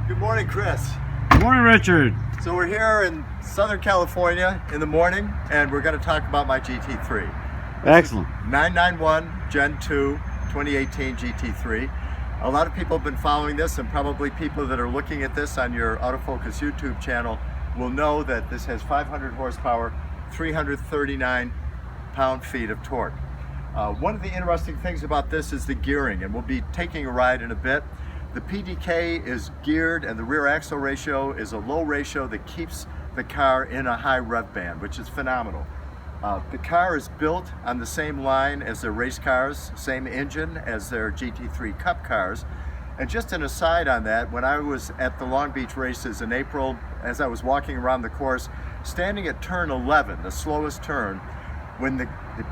Good morning, Chris. Good morning, Richard. So we're here in Southern California in the morning, and we're going to talk about my GT3. Excellent. 991 Gen 2 2018 GT3. A lot of people have been following this, and probably people that are looking at this on your Autofocus YouTube channel will know that this has 500 horsepower, 339 pound-feet of torque. One of the interesting things about this is the gearing, and we'll be taking a ride in a bit. The PDK is geared, and the rear axle ratio is a low ratio that keeps the car in a high rev band, which is phenomenal. The car is built on the same line as their race cars, same engine as their GT3 Cup cars. And just an aside on that, when I was at the Long Beach races in April, as I was walking around the course, standing at turn 11, the slowest turn, when the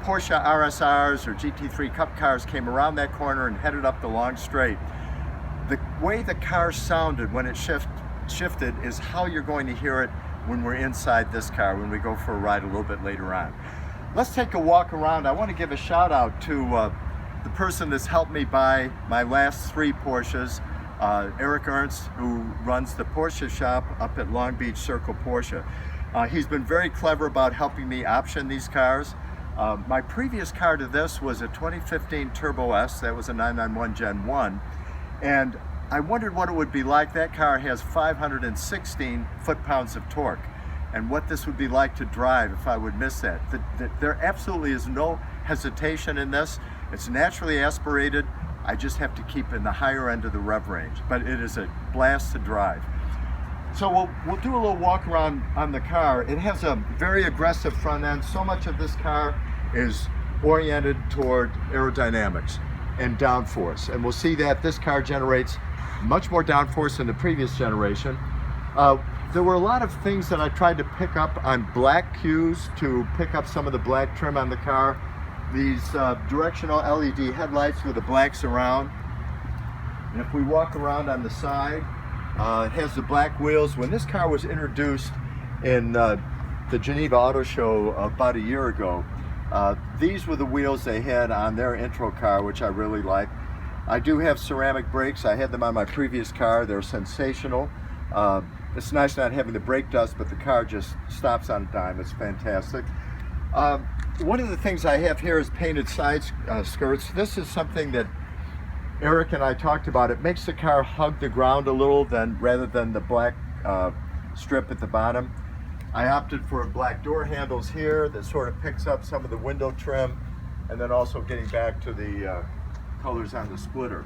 Porsche RSRs or GT3 Cup cars came around that corner and headed up the long straight, the way the car sounded when it shifted is how you're going to hear it when we're inside this car, when we go for a ride a little bit later on. Let's take a walk around. I want to give a shout out to the person that's helped me buy my last 3 Porsches, Ernst, who runs the Porsche shop up at Long Beach Circle Porsche. He's been very clever about helping me option these cars. My previous car to this was a 2015 Turbo S. That was a 991 Gen 1. And I wondered what it would be like. That car has 516 foot-pounds of torque, and what this would be like to drive if I would miss that. There absolutely is no hesitation in this. It's naturally aspirated. I just have to keep in the higher end of the rev range, but it is a blast to drive. So we'll do a little walk around on the car. It has a very aggressive front end. So much of this car is oriented toward aerodynamics and downforce, and we'll see that this car generates much more downforce than the previous generation. There were a lot of things that I tried to pick up on black cues to pick up some of the black trim on the car. These directional LED headlights with the black surround. And if we walk around on the side, it has the black wheels. When this car was introduced in the Geneva Auto Show about a year ago, these were the wheels they had on their intro car, which I really like. I do have ceramic brakes. I had them on my previous car. They're sensational. It's nice not having the brake dust, but the car just stops on a dime. It's fantastic. One of the things I have here is painted side skirts. This is something that Eric and I talked about. It makes the car hug the ground a little rather than the black strip at the bottom. I opted for black door handles here that sort of picks up some of the window trim, and then also getting back to the colors on the splitter.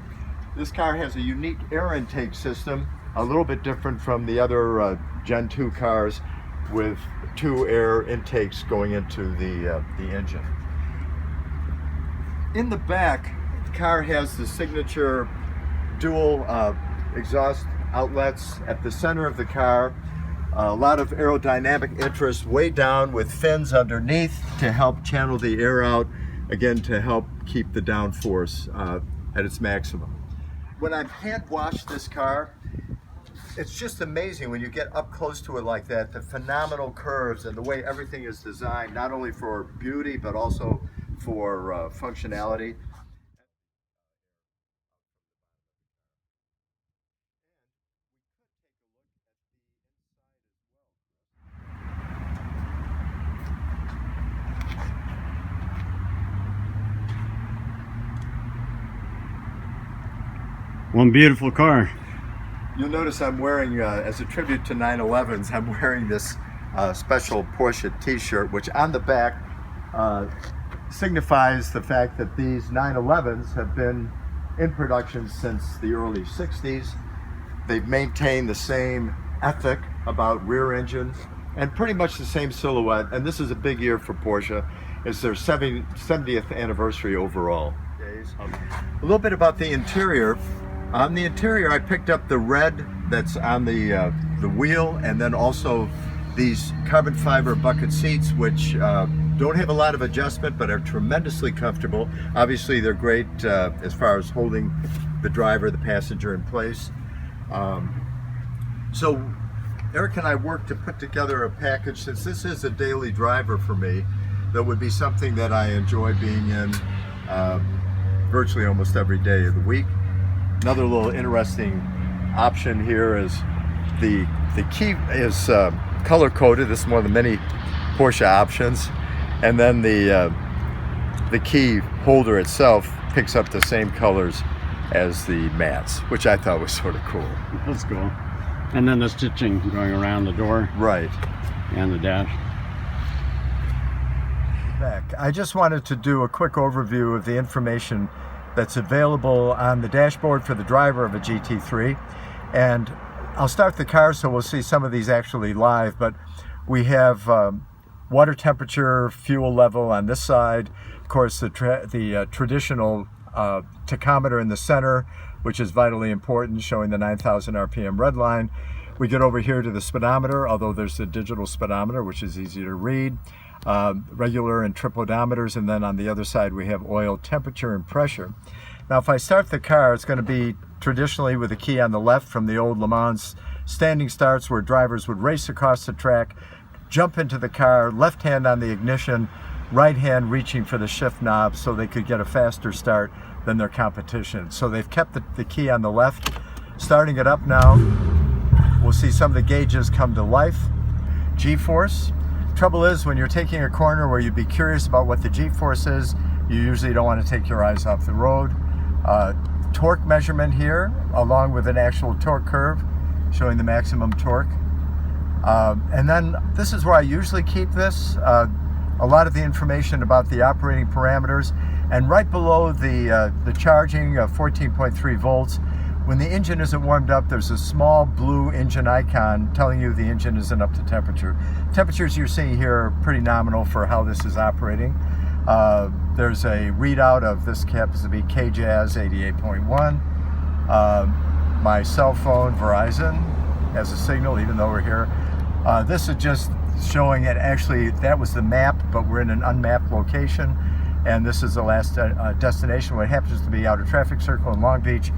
This car has a unique air intake system, a little bit different from the other Gen 2 cars, with 2 air intakes going into the engine. In the back, the car has the signature dual exhaust outlets at the center of the car. A lot of aerodynamic interest way down with fins underneath to help channel the air out, again to help keep the downforce at its maximum. When I've hand washed this car, it's just amazing when you get up close to it like that, the phenomenal curves and the way everything is designed, not only for beauty but also for functionality. One beautiful car. You'll notice I'm wearing, as a tribute to 911s, I'm wearing this special Porsche t-shirt, which on the back signifies the fact that these 911s have been in production since the early 60s. They've maintained the same ethic about rear engine and pretty much the same silhouette, and this is a big year for Porsche. It's their 70th anniversary overall. A little bit about the interior. On the interior, I picked up the red that's on the wheel, and then also these carbon fiber bucket seats, which don't have a lot of adjustment but are tremendously comfortable. Obviously, they're great as far as holding the driver, the passenger in place. So Eric and I worked to put together a package, since this is a daily driver for me, that would be something that I enjoy being in virtually almost every day of the week. Another little interesting option here is the key is color coded. This is one of the many Porsche options, and then the key holder itself picks up the same colors as the mats, which I thought was sort of cool. That's cool. And then the stitching going around the door. Right. And the dash. Back. I just wanted to do a quick overview of the information that's available on the dashboard for the driver of a GT3. And I'll start the car so we'll see some of these actually live, but we have water temperature, fuel level on this side, of course the traditional tachometer in the center, which is vitally important, showing the 9,000 RPM red line. We get over here to the speedometer, although there's a digital speedometer, which is easy to read. Regular and trip odometers, and then on the other side we have oil temperature and pressure. Now if I start the car, it's going to be traditionally with the key on the left from the old Le Mans standing starts, where drivers would race across the track, jump into the car, left hand on the ignition, right hand reaching for the shift knob so they could get a faster start than their competition. So they've kept the key on the left. Starting it up now, we'll see some of the gauges come to life. G-force. Trouble is, when you're taking a corner where you'd be curious about what the G-force is, you usually don't want to take your eyes off the road. Torque measurement here, along with an actual torque curve showing the maximum torque. And then this is where I usually keep this, a lot of the information about the operating parameters. And right below the charging of 14.3 volts, when the engine isn't warmed up, there's a small blue engine icon telling you the engine isn't up to temperature. Temperatures you're seeing here are pretty nominal for how this is operating. There's a readout of this happens to be KJAZ 88.1. My cell phone, Verizon, has a signal even though we're here. This is just showing it. Actually, that was the map, but we're in an unmapped location, and this is the last destination, what happens to be Outer Traffic Circle in Long Beach,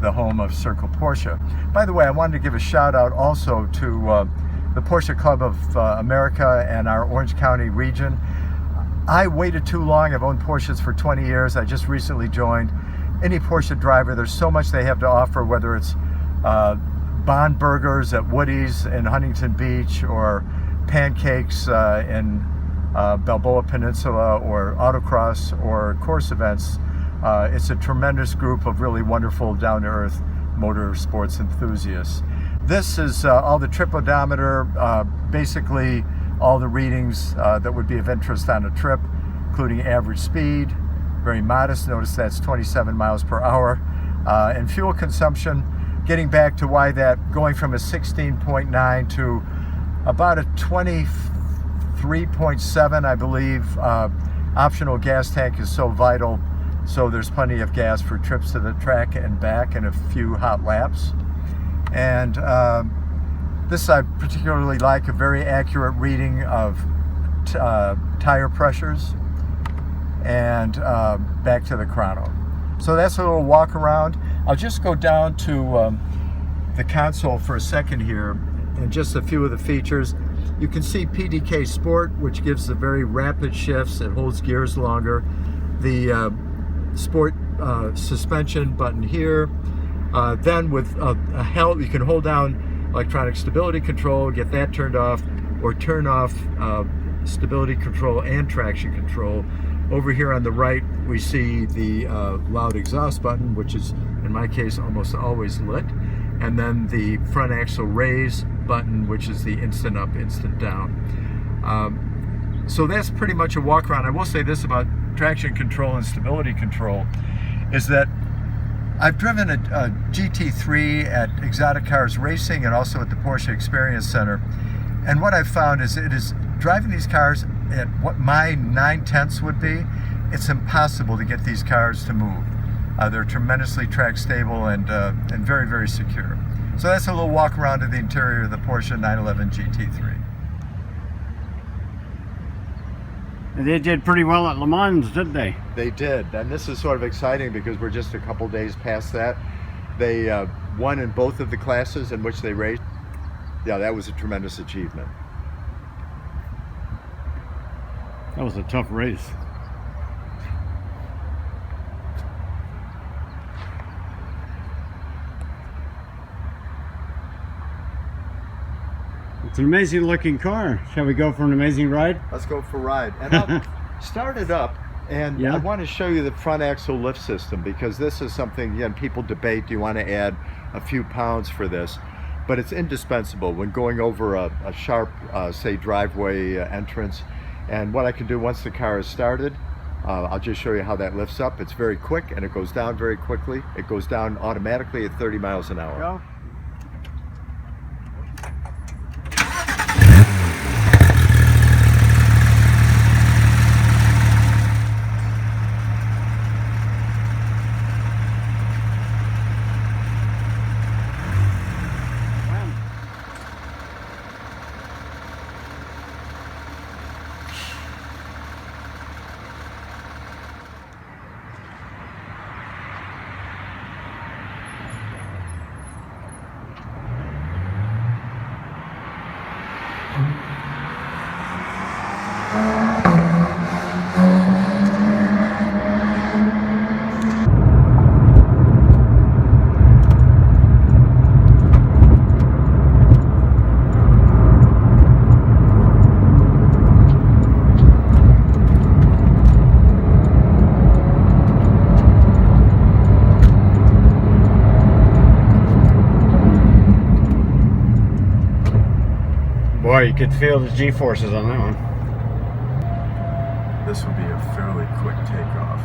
the home of Circle Porsche. By the way, I wanted to give a shout out also to the Porsche Club of America and our Orange County region. I waited too long. I've owned Porsches for 20 years. I just recently joined. Any Porsche driver, there's so much they have to offer, whether it's Bond Burgers at Woody's in Huntington Beach, or pancakes in Balboa Peninsula, or autocross or course events. It's a tremendous group of really wonderful, down-to-earth motorsports enthusiasts. This is all the trip odometer, basically all the readings that would be of interest on a trip, including average speed, very modest. Notice that's 27 miles per hour. And fuel consumption, getting back to why that going from a 16.9 to about a 23.7, I believe, optional gas tank is so vital. So there's plenty of gas for trips to the track and back and a few hot laps. And this I particularly like, a very accurate reading of tire pressures, and back to the chrono. So that's a little walk around. I'll just go down to the console for a second here, and just a few of the features. You can see PDK Sport, which gives the very rapid shifts. It holds gears longer. The Sport suspension button here. Then with a help, you can hold down electronic stability control, get that turned off, or turn off stability control and traction control. Over here on the right, we see the loud exhaust button, which is, in my case, almost always lit. And then the front axle raise button, which is the instant up, instant down. So that's pretty much a walk around. I will say this about traction control and stability control, is that I've driven a GT3 at Exotic Cars Racing and also at the Porsche Experience Center. And what I've found is driving these cars at what my 9/10 would be, it's impossible to get these cars to move. They're tremendously track stable and very, very secure. So that's a little walk around of the interior of the Porsche 911 GT3. They did pretty well at Le Mans, didn't they? They did, and this is sort of exciting because we're just a couple days past that. They won in both of the classes in which they raced. Yeah, that was a tremendous achievement. That was a tough race. It's an amazing looking car. Shall we go for an amazing ride? Let's go for a ride. And I'll start it up, and yeah. I want to show you the front axle lift system, because this is something, again, people debate, do you want to add a few pounds for this? But it's indispensable when going over a sharp, say, driveway entrance. And what I can do once the car is started, I'll just show you how that lifts up. It's very quick, and it goes down very quickly. It goes down automatically at 30 miles an hour. Go. Boy, you could feel the G-forces on that one. This would be a fairly quick takeoff.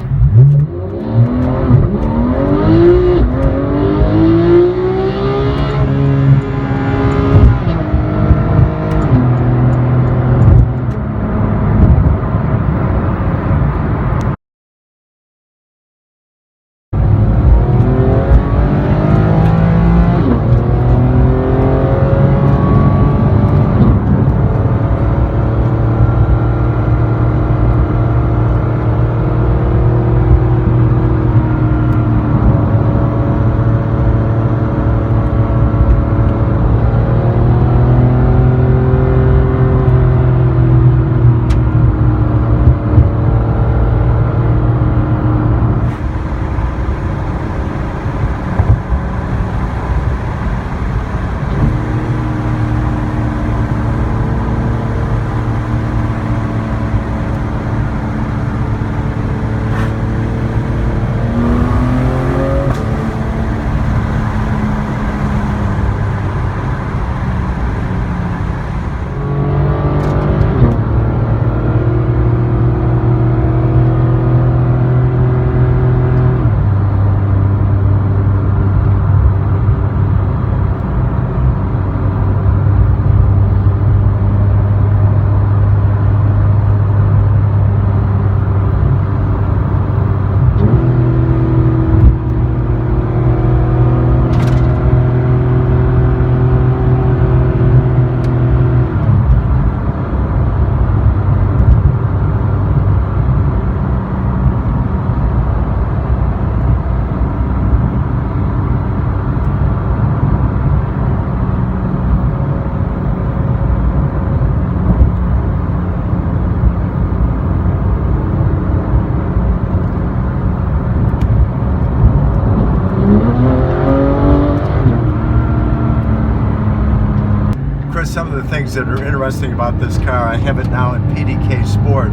Some of the things that are interesting about this car, I have it now in PDK Sport,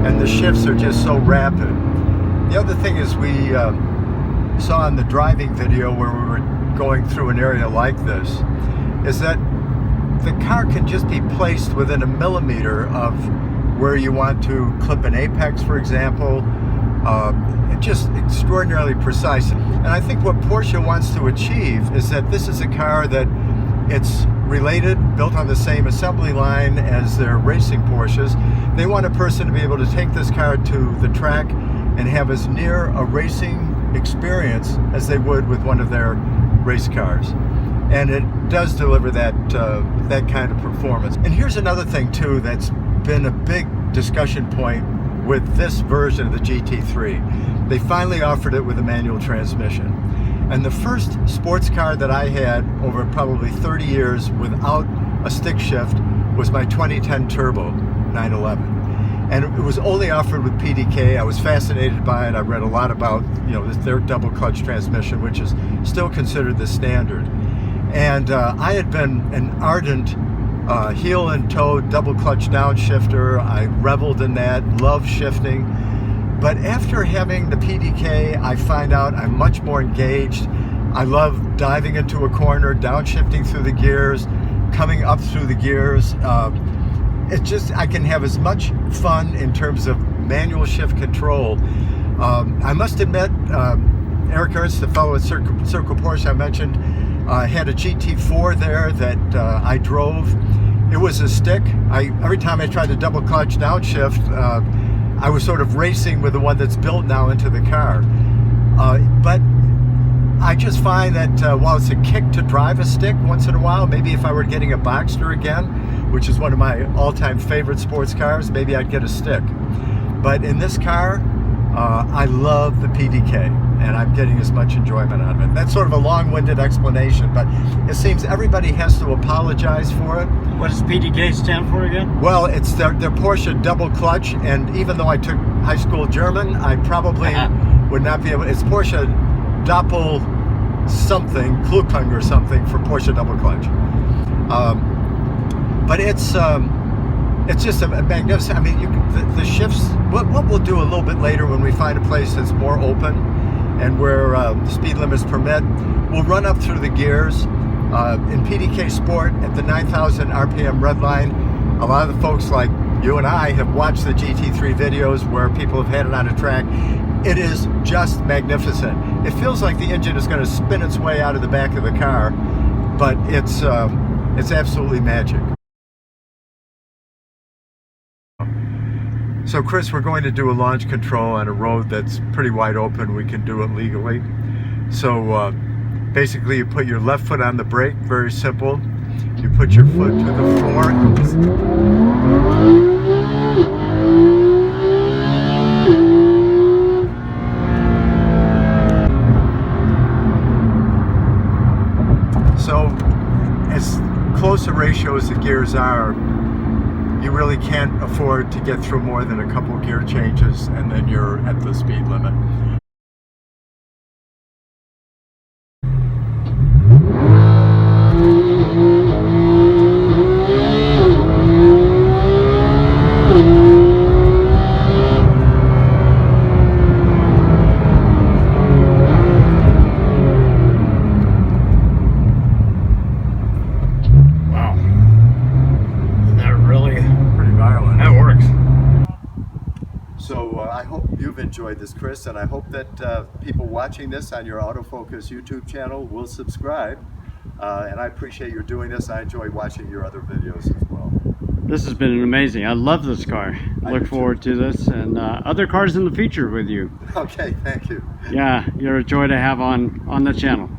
and the shifts are just so rapid. The other thing is we saw in the driving video where we were going through an area like this, is that the car can just be placed within a millimeter of where you want to clip an apex, for example. It's just extraordinarily precise. And I think what Porsche wants to achieve is that this is a car that it's related, built on the same assembly line as their racing Porsches. They want a person to be able to take this car to the track and have as near a racing experience as they would with one of their race cars. And it does deliver that that kind of performance. And here's another thing too that's been a big discussion point with this version of the GT3. They finally offered it with a manual transmission. And the first sports car that I had over probably 30 years without a stick shift was my 2010 Turbo 911. And it was only offered with PDK. I was fascinated by it. I read a lot about, their double clutch transmission, which is still considered the standard. And I had been an ardent heel and toe double clutch downshifter. I reveled in that, loved shifting. But after having the PDK, I find out I'm much more engaged. I love diving into a corner, downshifting through the gears, coming up through the gears. It's just, I can have as much fun in terms of manual shift control. I must admit, Eric Ernst, the fellow at Circle Porsche I mentioned, had a GT4 there that I drove. It was a stick. Every time I tried to double clutch downshift, I was sort of racing with the one that's built now into the car. But I just find that while it's a kick to drive a stick once in a while, maybe if I were getting a Boxster again, which is one of my all-time favorite sports cars, maybe I'd get a stick. But in this car, I love the PDK, and I'm getting as much enjoyment out of it. That's sort of a long-winded explanation, but it seems everybody has to apologize for it. What does PDK stand for again? Well, it's their Porsche double clutch, and even though I took high school German, I probably would not be able. It's Porsche Doppel something, Klukung or something for Porsche double clutch. But it's just a magnificent. I mean, the shifts. What we'll do a little bit later when we find a place that's more open and where speed limits permit, we'll run up through the gears. In PDK Sport at the 9,000 RPM red line, a lot of the folks like you and I have watched the GT3 videos where people have had it on a track. It is just magnificent. It feels like the engine is going to spin its way out of the back of the car, but it's absolutely magic. So Chris, we're going to do a launch control on a road that's pretty wide open. We can do it legally. So basically you put your left foot on the brake, very simple. You put your foot to the floor. So as close a ratio as the gears are, you really can't afford to get through more than a couple gear changes and then you're at the speed limit. So I hope you've enjoyed this, Chris, and I hope that people watching this on your Autofocus YouTube channel will subscribe. And I appreciate your doing this. I enjoy watching your other videos as well. This has been amazing. I love this car. Look forward to this and other cars in the future with you. Okay, thank you. Yeah, you're a joy to have on the channel.